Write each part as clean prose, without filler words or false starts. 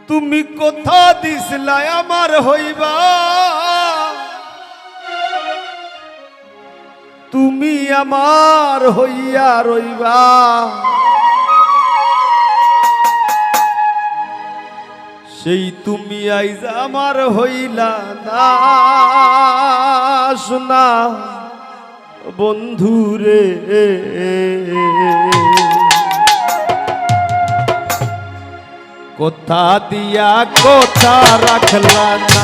তুমি কথা দিছিলা আমার হইবা, তুমি আমার হইয়া রইবা। সেই তুমি আইজ আমার হইলা না শোনা বন্ধুরে। কথা দিয়া কথা রাখলা না,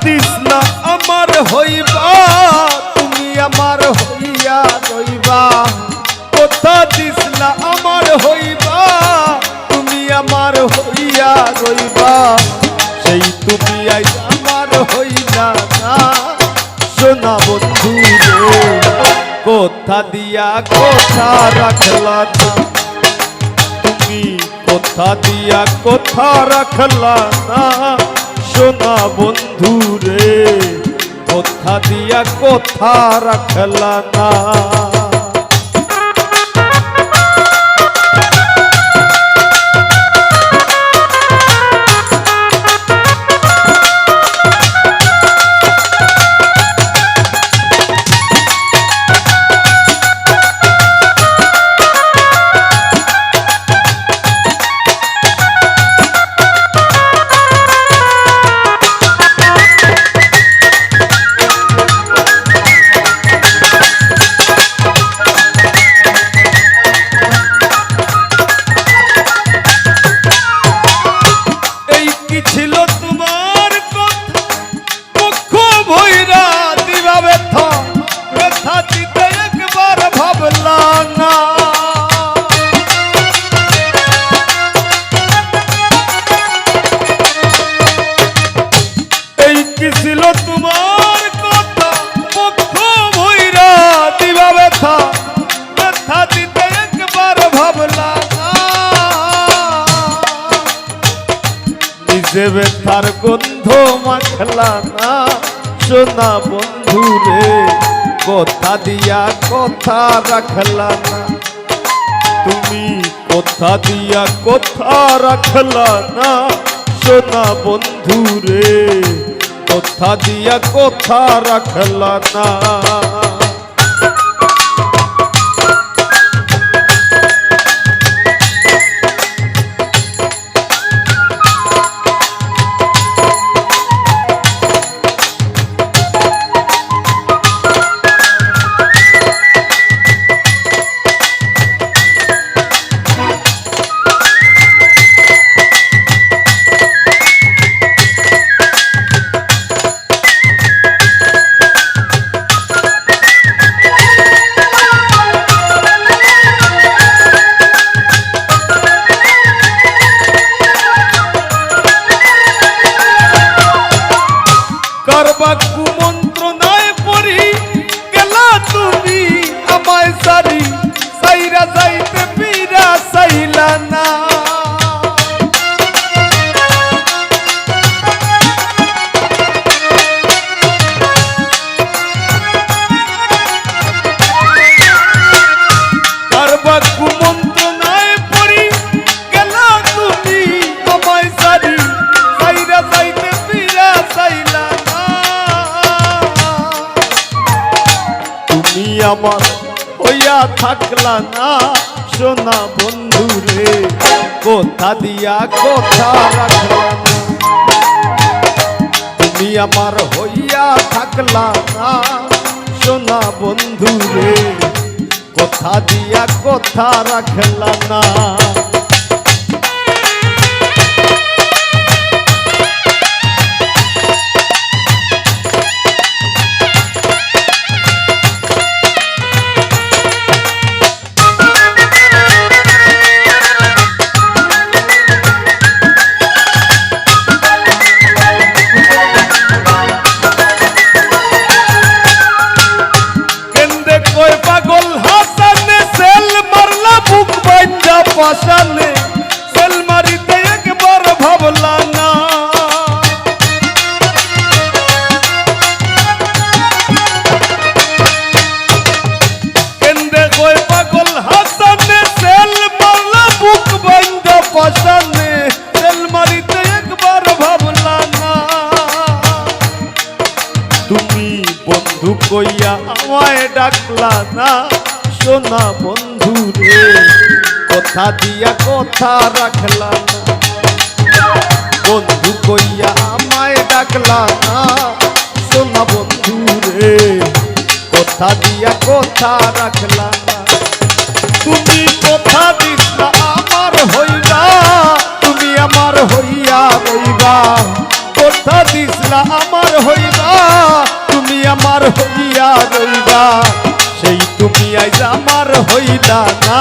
দিস না আমার হইবা, তুমি আমার হইয়া রইবা। কথা দিস না আমার হইবা, তুমি আমার হইয়া রইবা। সেই তুমি আইজ আমার হইলা না সোনা বন্ধু রে। কথা দিয়া কথা রাখলা না, তুমি কথা দিয়া কথা রাখলা না সোনা বন্ধু রে। কথা দিয়া কথা রাখলা না। তোমার কথা মুখ ভইরা দিবা ব্যথা, ব্যথা দিতে একবার ভাবলা না। নিজে ব্যথার গন্ধ মাখলা না সোনা বন্ধু রে। কথা দিয়া কথা রাখলা না, তুমি কথা দিয়া কথা রাখলা না সোনা বন্ধু রে। কথা দিয়া কথা রাখলা না। কুমন্ত্রণায় পড়ি গেলা তুমি আমায় সারি, সাইরা যাইতে পীরা সাইলা না। কারবা কুমন্ত্রণায় পড়ি গেলা তুমি আমায় সারি, সাইরা যাইতে পীরা সাইলা। তুমি আমার হইয়া থাকলা না সোনা বন্ধু রে। কথা দিয়া কথা রাখলা না, তুমি আমার হইয়া থাকলা না সোনা বন্ধু রে। কথা দিয়া কথা রাখলা না। পাশানে সেল মারিতে একবার ভাবলা না কেন্দ্রে কই পাগল হাসানে সেল মারলা বুক বন্ধ পাশানে সেল মারিতে একবার ভাবলা না তুমি বন্ধু কইয়া আমায় ডাকলা না সোনা বন্ধু রে কথা দিয়া কথা রাখলা না বন্ধু কইয়া আমায় ডাকলা না সোনা বন্ধু রে কথা দিয়া কথা রাখলা না তুমি কথা দিসলা আমার হইবা তুমি আমার হইয়া রইবা কথা দিসলা আমার হইবা তুমি আমার হইয়া রইবা সেই তুমি আইজ আমার হইলা না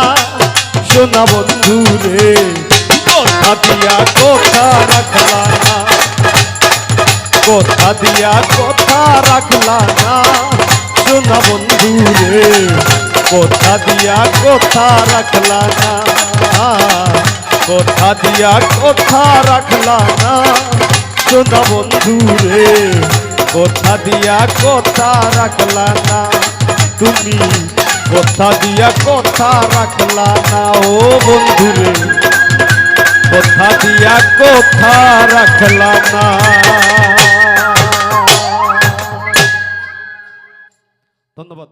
সোনা বন্ধু রে কথা দিয়া কথা রাখলা না কথা দিয়া কথা রাখলা না সোনা বন্ধু রে কথা দিয়া কথা রাখলা না কথা দিয়া কথা রাখলা না সোনা বন্ধু রে কথা দিয়া কথা রাখলা না তুমি কথা দিয়া কথা রাখলা না ও বন্ধু রে কথা দিয়া কথা রাখলা না ধন্যবাদ।